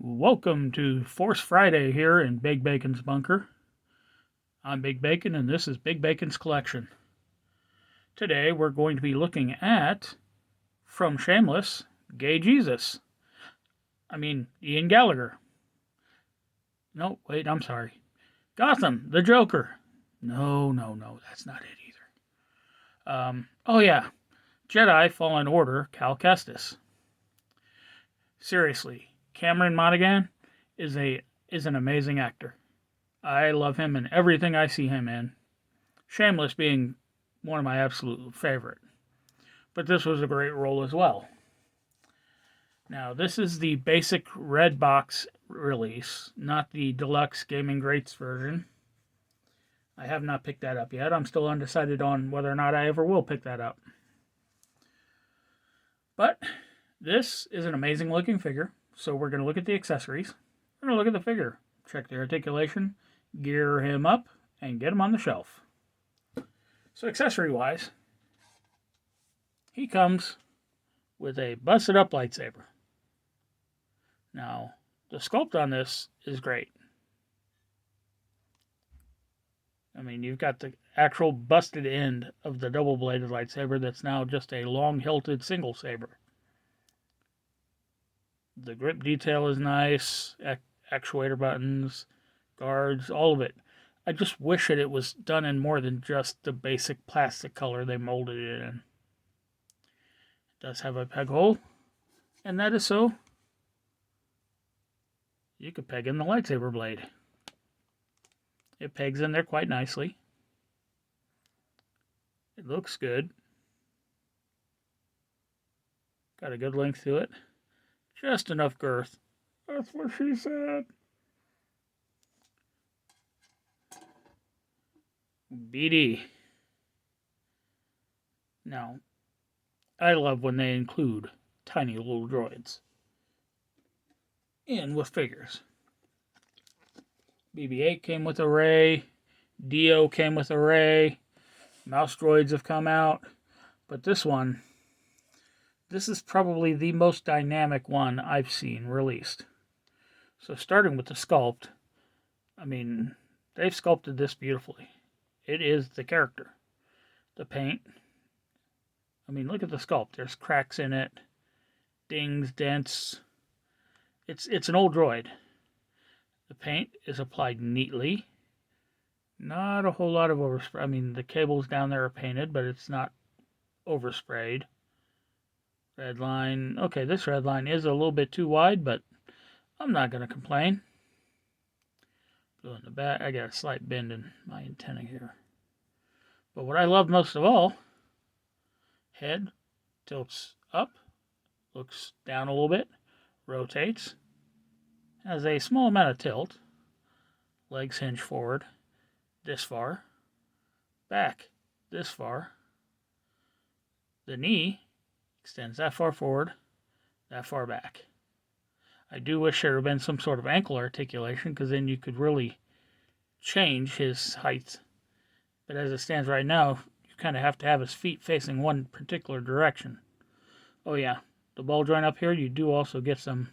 Welcome to Force Friday here in Big Bacon's bunker. I'm Big Bacon and this is Big Bacon's collection. Today we're going to be looking at, from Shameless, Gay Jesus. Ian Gallagher. No, wait, I'm sorry. Gotham, the Joker. No, that's not it either. Oh yeah, Jedi Fallen Order, Cal Kestis. Seriously, Cameron Monaghan is an amazing actor. I love him in everything I see him in. Shameless being one of my absolute favorite. But this was a great role as well. Now, this is the basic red box release, not the deluxe Gaming Greats version. I have not picked that up yet. I'm still undecided on whether or not I ever will pick that up. But this is an amazing looking figure, so we're going to look at the accessories. We're going to look at the figure, check the articulation, gear him up, and get him on the shelf. So accessory-wise, he comes with a busted-up lightsaber. Now, the sculpt on this is great. You've got the actual busted end of the double-bladed lightsaber that's now just a long-hilted single saber. The grip detail is nice, actuator buttons, guards, all of it. I just wish that it was done in more than just the basic plastic color they molded it in. It does have a peg hole, and that is so you could peg in the lightsaber blade. It pegs in there quite nicely. It looks good. Got a good length to it. Just enough girth. That's what she said. BD. Now, I love when they include tiny little droids in with figures. BB-8 came with a ray. Dio came with a ray. Mouse droids have come out. But this is probably the most dynamic one I've seen released. So starting with the sculpt, they've sculpted this beautifully. It is the character. The paint, look at the sculpt. There's cracks in it, dings, dents. It's an old droid. The paint is applied neatly. Not a whole lot of overspray. The cables down there are painted, but it's not oversprayed. Red line. Okay, this red line is a little bit too wide, but I'm not going to complain. Blue in the back. I got a slight bend in my antenna here. But what I love most of all, head tilts up, looks down a little bit, rotates, has a small amount of tilt, legs hinge forward this far, back this far, the knee extends that far forward, that far back. I do wish there had been some sort of ankle articulation, because then you could really change his height. But as it stands right now, you kind of have to have his feet facing one particular direction. Oh yeah, the ball joint up here, you do also get some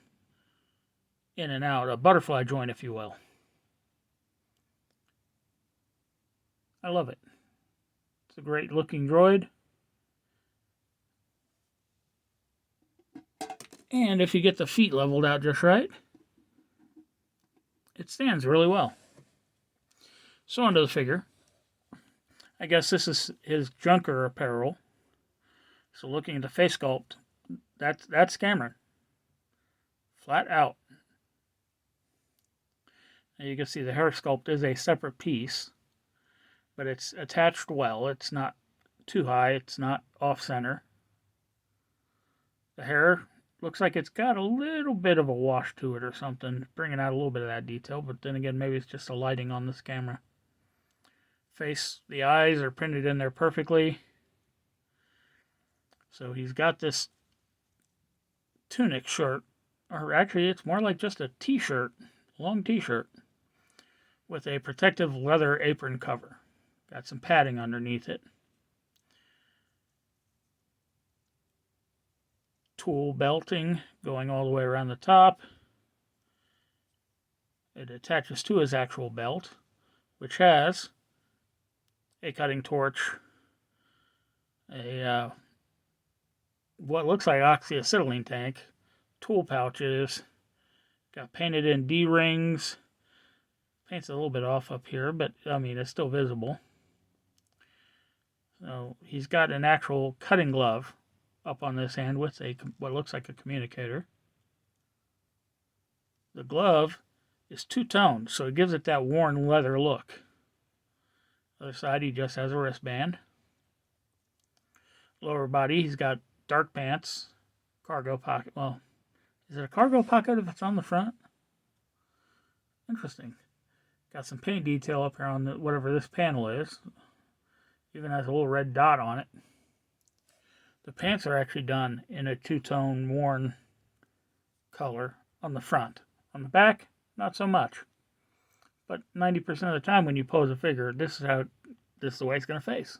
in and out, a butterfly joint, if you will. I love it. It's a great looking droid. And if you get the feet leveled out just right, it stands really well. So onto the figure. I guess this is his Junker apparel. So looking at the face sculpt, that's Cameron. Flat out. Now you can see the hair sculpt is a separate piece, but it's attached well. It's not too high. It's not off-center. The hair looks like it's got a little bit of a wash to it or something, bringing out a little bit of that detail, but then again, maybe it's just the lighting on this camera. Face, the eyes are printed in there perfectly. So he's got this tunic shirt, or actually it's more like just a t-shirt, long t-shirt, with a protective leather apron cover. Got some padding underneath it. Tool belting going all the way around the top. It attaches to his actual belt, which has a cutting torch, a what looks like oxyacetylene tank, tool pouches, got painted in D-rings. Paint's a little bit off up here, but I mean, it's still visible. So he's got an actual cutting glove up on this hand with what looks like a communicator. The glove is two-toned, so it gives it that worn leather look. Other side, he just has a wristband. Lower body, he's got dark pants, cargo pocket. Well, is it a cargo pocket if it's on the front? Interesting. Got some paint detail up here on whatever this panel is. Even has a little red dot on it. The pants are actually done in a two-tone worn color on the front. On the back, not so much. But 90% of the time when you pose a figure, this is the way it's going to face.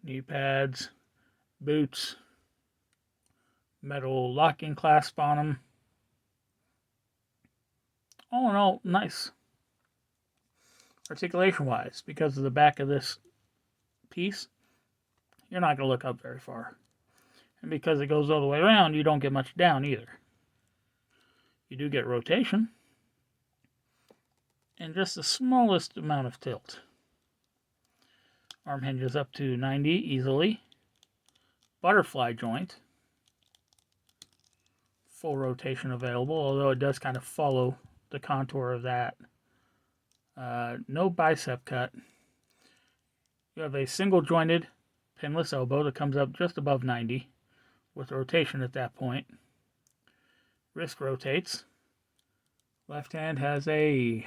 Knee pads, boots, metal locking clasp on them. All in all, nice. Articulation-wise, because of the back of this piece, you're not going to look up very far. And because it goes all the way around, you don't get much down either. You do get rotation, and just the smallest amount of tilt. Arm hinges up to 90 easily. Butterfly joint. Full rotation available, although it does kind of follow the contour of that. No bicep cut. You have a single jointed pinless elbow that comes up just above 90 with rotation at that point. Wrist rotates. Left hand has a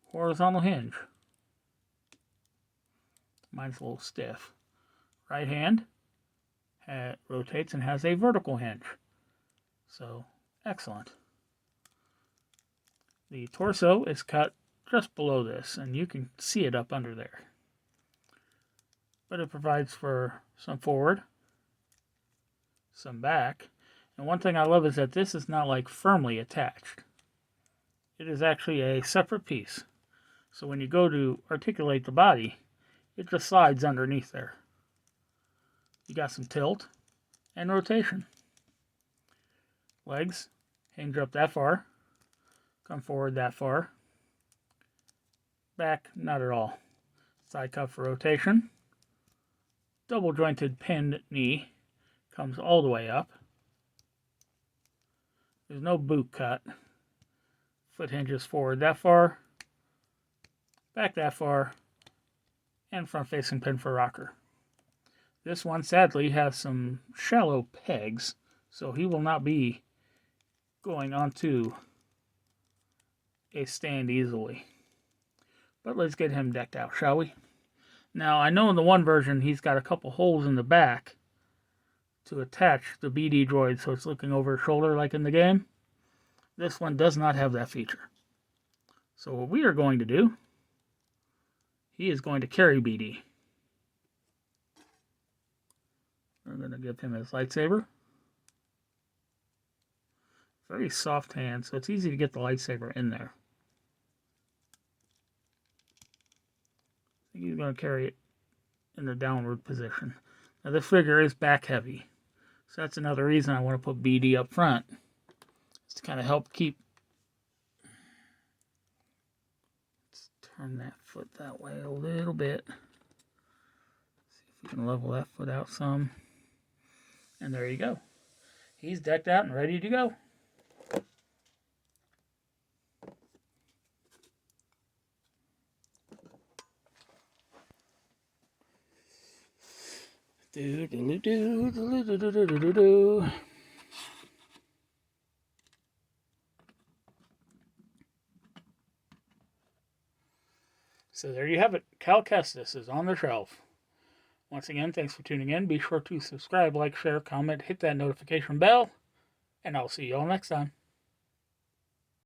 horizontal hinge. Mine's a little stiff. Right hand rotates and has a vertical hinge. So, excellent. The torso is cut just below this, and you can see it up under there. But it provides for some forward, some back. And one thing I love is that this is not like firmly attached. It is actually a separate piece. So when you go to articulate the body, it just slides underneath there. You got some tilt and rotation. Legs hinge up that far, come forward that far. Back, not at all. Side cuff for rotation. Double jointed pinned knee comes all the way up. There's no boot cut. Foot hinges forward that far, back that far, and front facing pin for rocker. This one sadly has some shallow pegs, so he will not be going onto a stand easily. But let's get him decked out, shall we? Now, I know in the one version he's got a couple holes in the back to attach the BD droid so it's looking over his shoulder like in the game. This one does not have that feature. So what we are going to do, he is going to carry BD. We're going to give him his lightsaber. Very soft hand, so it's easy to get the lightsaber in there. I think he's going to carry it in the downward position. Now this figure is back heavy, so that's another reason I want to put BD up front. It's to kind of help keep... Let's turn that foot that way a little bit. See if we can level that foot out some. And there you go. He's decked out and ready to go. So there you have it. Cal Kestis is on the shelf. Once again, thanks for tuning in. Be sure to subscribe, like, share, comment, hit that notification bell, and I'll see you all next time.